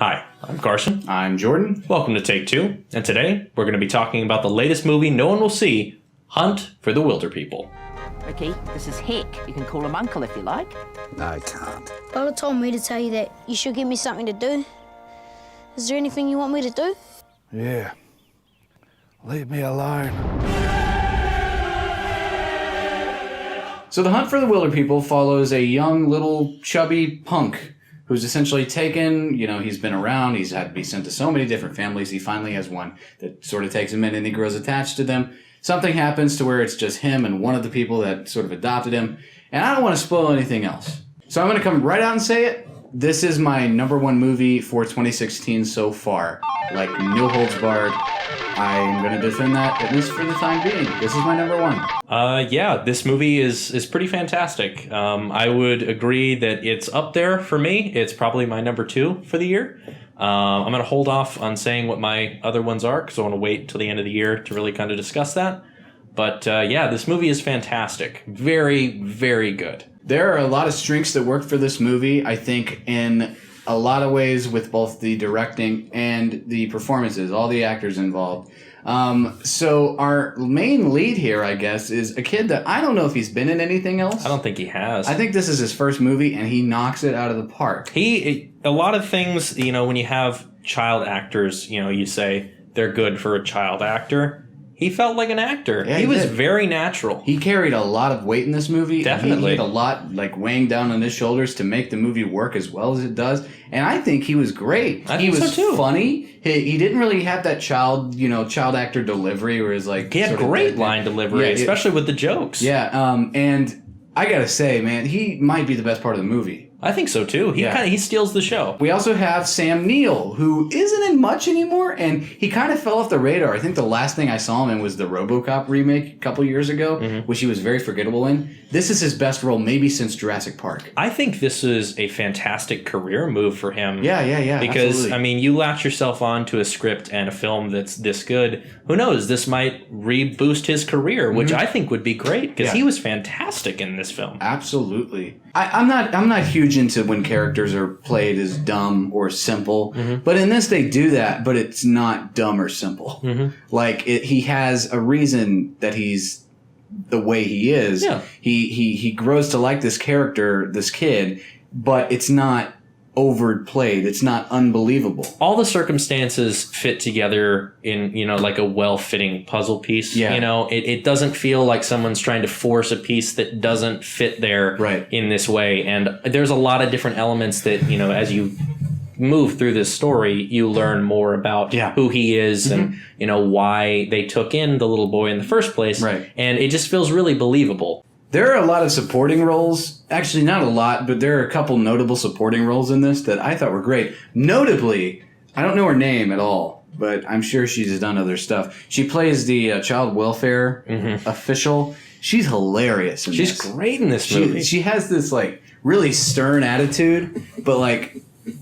Hi, I'm Carson. I'm Jordan. Welcome to Take Two, and today we're going to be talking about the latest movie no one will see, Hunt for the Wilderpeople. Ricky, this is Hick. You can call him Uncle if you like. I can't. Lola told me to tell you that you should give me something to do. Is there anything you want me to do? Yeah. Leave me alone. So the Hunt for the Wilderpeople follows a young little chubby punk who's essentially taken, he's been around, he's had to be sent to so many different families, he finally has one that sort of takes him in and he grows attached to them. Something happens to where it's just him and one of the people that sort of adopted him, and I don't want to spoil anything else. So I'm going to come right out and say it. This is my number one movie for 2016 so far. Like, no holds barred. I'm going to defend that, at least for the time being. This is my number one. Yeah, this movie is pretty fantastic. I would agree that it's up there for me. It's probably my number two for the year. I'm going to hold off on saying what my other ones are because I want to wait till the end of the year to really kind of discuss that. But yeah, this movie is fantastic. Very, very good. There are a lot of strengths that work for this movie, I think, in a lot of ways with both the directing and the performances, all the actors involved. So our main lead here, I guess, is a kid that I don't know if he's been in anything else. I don't think he has. I think this is his first movie, and he knocks it out of the park. A lot of things, when you have child actors, you say they're good for a child actor. He felt like an actor. Yeah, he was did. Very natural. He carried a lot of weight in this movie. Definitely. He had a lot weighing down on his shoulders to make the movie work as well as it does. And I think he was great. I think so too. He was funny. He didn't really have that child actor delivery where he's like... He had great line delivery, especially with the jokes. Yeah, and I gotta say, man, he might be the best part of the movie. I think so too. He steals the show. We also have Sam Neill, who isn't in much anymore, and he kind of fell off the radar. I think the last thing I saw him in was the RoboCop remake a couple years ago, which he was very forgettable in. This is his best role maybe since Jurassic Park. I think this is a fantastic career move for him. Yeah. Because, absolutely. you latch yourself onto a script and a film that's this good. Who knows? This might reboost his career, which I think would be great because he was fantastic in this film. Absolutely. I'm not huge into when characters are played as dumb or simple, but in this they do that, but it's not dumb or simple. He has a reason that he's the way he is. Yeah. He grows to like this character, this kid, but it's not overplayed. It's not unbelievable. All the circumstances fit together in, like a well-fitting puzzle piece. Yeah. It doesn't feel like someone's trying to force a piece that doesn't fit there in this way. And there's a lot of different elements that, as you move through this story, you learn more about who he is and, why they took in the little boy in the first place. Right. And it just feels really believable. There are a lot of supporting roles. Actually, not a lot, but there are a couple notable supporting roles in this that I thought were great. Notably, I don't know her name at all, but I'm sure she's done other stuff. She plays the child welfare official. She's hilarious in this. She's great in this movie. She has this, really stern attitude, but,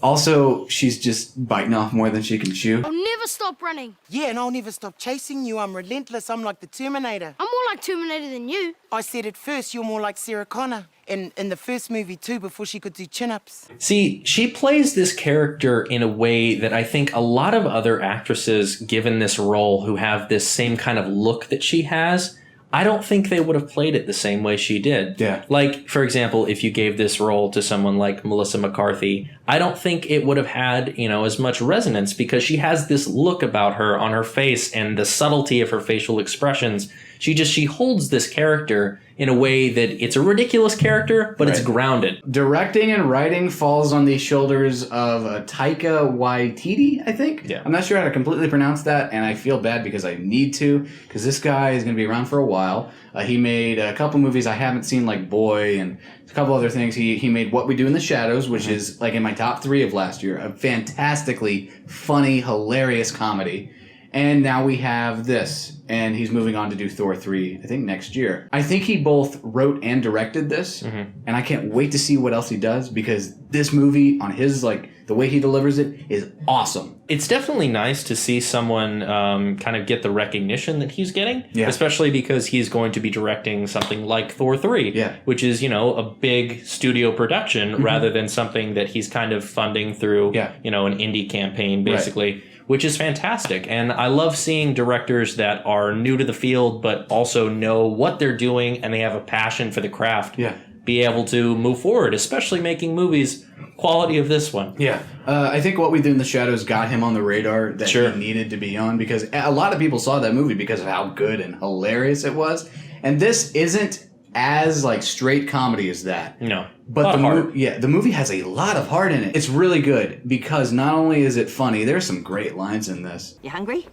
also she's just biting off more than she can chew. I'll never stop running. Yeah, and I'll never stop chasing you. I'm relentless. I'm like the Terminator. I'm more like Terminator than you. I said it first, you're more like Sarah Connor. In the first movie, too, before she could do chin-ups. See, she plays this character in a way that I think a lot of other actresses given this role who have this same kind of look that she has, I don't think they would have played it the same way she did. Yeah. Like, for example, if you gave this role to someone like Melissa McCarthy, I don't think it would have had, as much resonance because she has this look about her on her face and the subtlety of her facial expressions. She holds this character in a way that it's a ridiculous character, but it's grounded. Directing and writing falls on the shoulders of Taika Waititi, I think. Yeah. I'm not sure how to completely pronounce that, and I feel bad because I need to, because this guy is going to be around for a while. He made a couple movies I haven't seen, like Boy, and a couple other things. He made What We Do in the Shadows, which is in my top 3 of last year. A fantastically funny, hilarious comedy. And now we have this, and he's moving on to do Thor 3, I think, next year. I think he both wrote and directed this, and I can't wait to see what else he does, because this movie, on his, the way he delivers it, is awesome. It's definitely nice to see someone kind of get the recognition that he's getting, Yeah. especially because he's going to be directing something like Thor 3, Yeah. which is, a big studio production rather than something that he's kind of funding through, Yeah. an indie campaign, basically. Which is fantastic. And I love seeing directors that are new to the field, but also know what they're doing and they have a passion for the craft. Yeah. Be able to move forward, especially making movies quality of this one. Yeah. I think What We Do in the Shadows got him on the radar that Sure. he needed to be on, because a lot of people saw that movie because of how good and hilarious it was. And this isn't as straight comedy as that. No. But the movie has a lot of heart in it. It's really good because not only is it funny, there's some great lines in this. You hungry?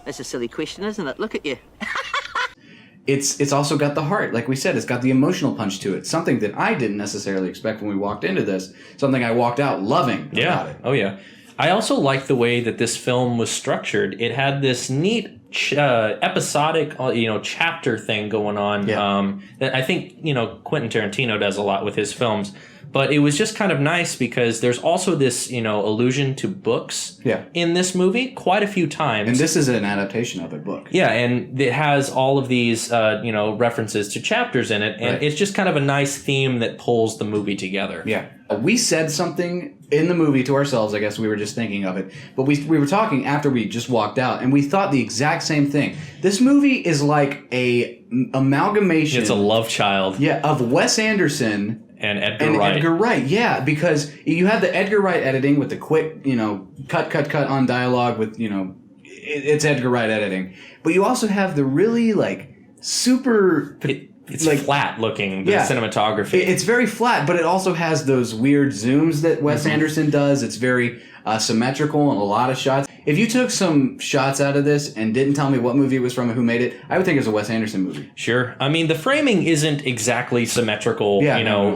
That's a silly question, isn't it? Look at you. It's also got the heart. Like we said, it's got the emotional punch to it. Something that I didn't necessarily expect when we walked into this. Something I walked out loving about it. Oh, yeah. I also like the way that this film was structured. It had this neat episodic, chapter thing going on. Yeah. That I think, Quentin Tarantino does a lot with his films. But it was just kind of nice because there's also this, allusion to books in this movie quite a few times. And this is an adaptation of a book. Yeah, and it has all of these, references to chapters in it. And it's just kind of a nice theme that pulls the movie together. Yeah. We said something in the movie to ourselves. I guess we were just thinking of it. But we were talking after we just walked out, and we thought the exact same thing. This movie is like a amalgamation. It's a love child. Yeah, of Wes Anderson and Edgar Wright, yeah, because you have the Edgar Wright editing with the quick, cut on dialogue with, it's Edgar Wright editing. But you also have the really, super... It's flat looking, the cinematography. It's very flat, but it also has those weird zooms that Wes Anderson does. It's very symmetrical in a lot of shots. If you took some shots out of this and didn't tell me what movie it was from and who made it, I would think it was a Wes Anderson movie. Sure. I mean, the framing isn't exactly symmetrical,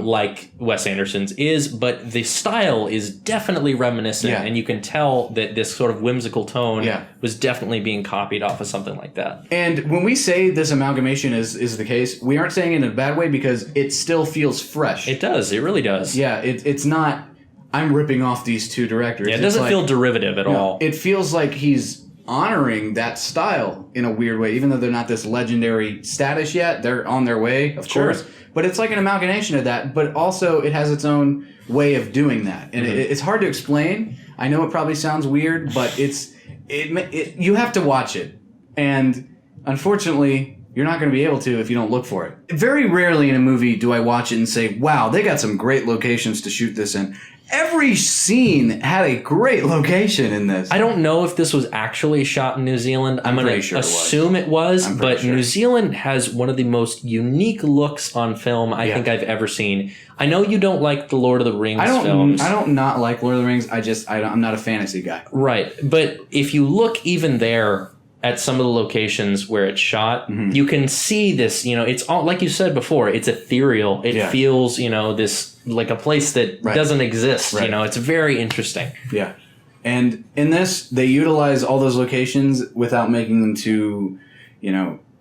like Wes Anderson's is, but the style is definitely reminiscent, and you can tell that this sort of whimsical tone was definitely being copied off of something like that. And when we say this amalgamation is the case, we aren't saying it in a bad way because it still feels fresh. It does. It really does. Yeah, it's not... I'm ripping off these two directors. Yeah, it doesn't feel derivative at all. It feels like he's honoring that style in a weird way, even though they're not this legendary status yet. They're on their way, of course. But it's like an amalgamation of that, but also it has its own way of doing that. And it's hard to explain. I know it probably sounds weird, but you have to watch it. And unfortunately, you're not going to be able to if you don't look for it. Very rarely in a movie do I watch it and say, wow, they got some great locations to shoot this in. Every scene had a great location in this. I don't know if this was actually shot in New Zealand. I'm going to assume it was, but New Zealand has one of the most unique looks on film I think I've ever seen. I know you don't like the Lord of the Rings films. I don't not like Lord of the Rings. I'm not a fantasy guy. Right. But if you look even there at some of the locations where it's shot, you can see this, it's all, like you said before, it's ethereal. It feels, this like a place that doesn't exist. It's very interesting. Yeah. And in this, they utilize all those locations without making them too,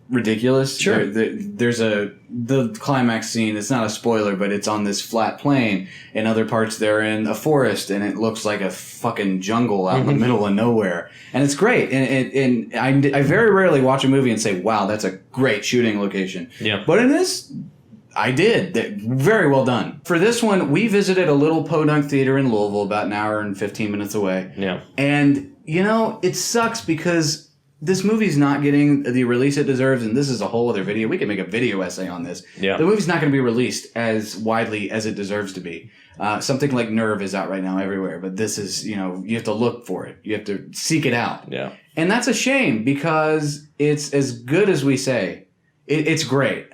ridiculous. Sure. There's the climax scene. It's not a spoiler, but it's on this flat plain. In other parts, they're in a forest, and it looks like a fucking jungle out in the middle of nowhere. And it's great. And I very rarely watch a movie and say, "Wow, that's a great shooting location." Yeah. But in this, I did. Very well done. For this one, we visited a little podunk theater in Louisville, about an hour and 15 minutes away. Yeah. And it sucks because this movie's not getting the release it deserves, and this is a whole other video. We could make a video essay on this. Yeah. The movie's not going to be released as widely as it deserves to be. Something like Nerve is out right now everywhere, but this is, you have to look for it. You have to seek it out. Yeah. And that's a shame because it's as good as we say. It's great.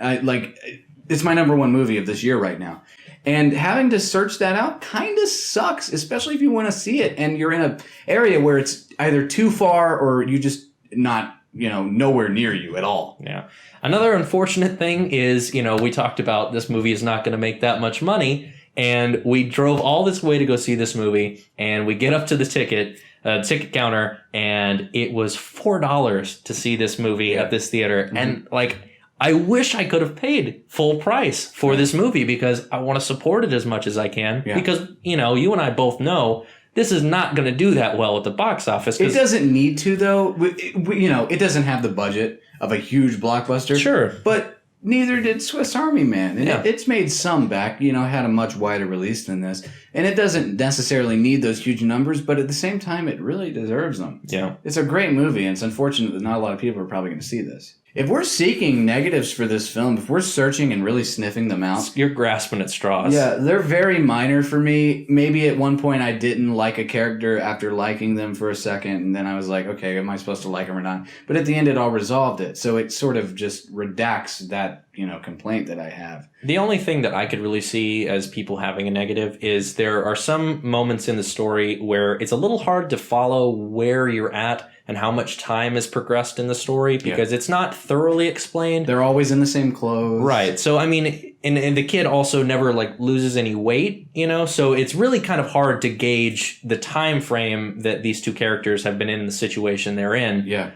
It's my number one movie of this year right now. And having to search that out kind of sucks, especially if you want to see it and you're in an area where it's either too far or you just not, nowhere near you at all. Yeah. Another unfortunate thing is, we talked about this movie is not going to make that much money. And we drove all this way to go see this movie. And we get up to the ticket. ticket counter, and it was $4 to see this movie at this theater. Mm-hmm. And like, I wish I could have paid full price for this movie because I want to support it as much as I can. Yeah. Because, you know, you and I both know this is not going to do that well at the box office. It doesn't need to, though. You know, it doesn't have the budget of a huge blockbuster. Sure. But neither did Swiss Army Man. And Yeah. it's made some back, you know, had a much wider release than this. And it doesn't necessarily need those huge numbers, but at the same time, it really deserves them. Yeah. It's a great movie, and it's unfortunate that not a lot of people are probably going to see this. If we're seeking negatives for this film, if we're searching and really sniffing them out, You're grasping at straws. yeah, they're very minor for me. Maybe at one point I didn't like a character after liking them for a second, and then I was like, okay, am I supposed to like him or not? But at the end, it all resolved it. So it sort of just redacts that, you know, complaint that I have. The only thing that I could really see as people having a negative is there are some moments in the story where it's a little hard to follow where you're at and how much time has progressed in the story because it's not thoroughly explained. They're always in the same clothes. Right. So, I mean, and the kid also never like loses any weight, you know, so it's really kind of hard to gauge the time frame that these two characters have been in the situation they're in. Yeah.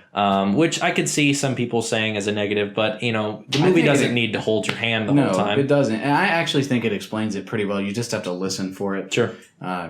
Which I could see some people saying as a negative, but, you know, the movie think doesn't need to hold your hand the whole time. It doesn't. And I actually think it explains it pretty well. You just have to listen for it. Sure.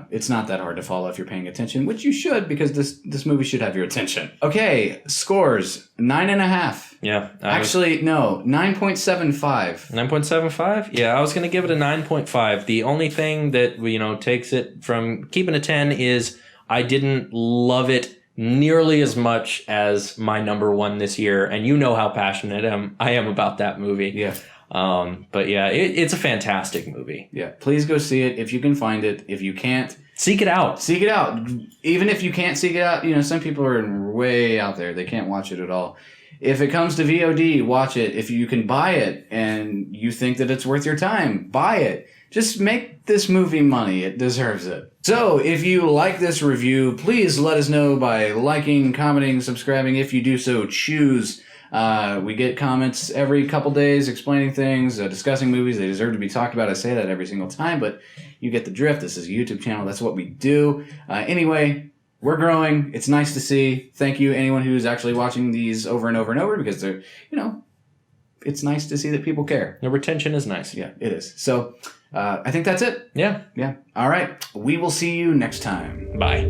It's not that hard to follow if you're paying attention, which you should because this movie should have your attention. Okay, scores 9.5. Yeah. Actually, no, 9.75. 9.75? Yeah, I was going to give it a 9.5. The only thing that, you know, takes it from keeping a 10 is I didn't love it nearly as much as my number one this year. And you know how passionate I am about that movie. Yeah. But yeah, it's a fantastic movie. Yeah. Please go see it if you can find it. If you can't, seek it out. seek it out. Even if you can't seek it out, you know, some people are way out there. They can't watch it at all. If it comes to VOD, watch it. If you can buy it and you think that it's worth your time, buy it. Just make this movie money. It deserves it. So, if you like this review, please let us know by liking, commenting, subscribing. If you do so, choose. We get comments every couple days explaining things, discussing movies. They deserve to be talked about. I say that every single time, but you get the drift. This is a YouTube channel. That's what we do. Anyway, we're growing. It's nice to see. Thank you, anyone who's actually watching these over and over and over because they're, you know, it's nice to see that people care. The retention is nice. Yeah, it is. So, I think that's it. Yeah. Yeah. All right. We will see you next time. Bye.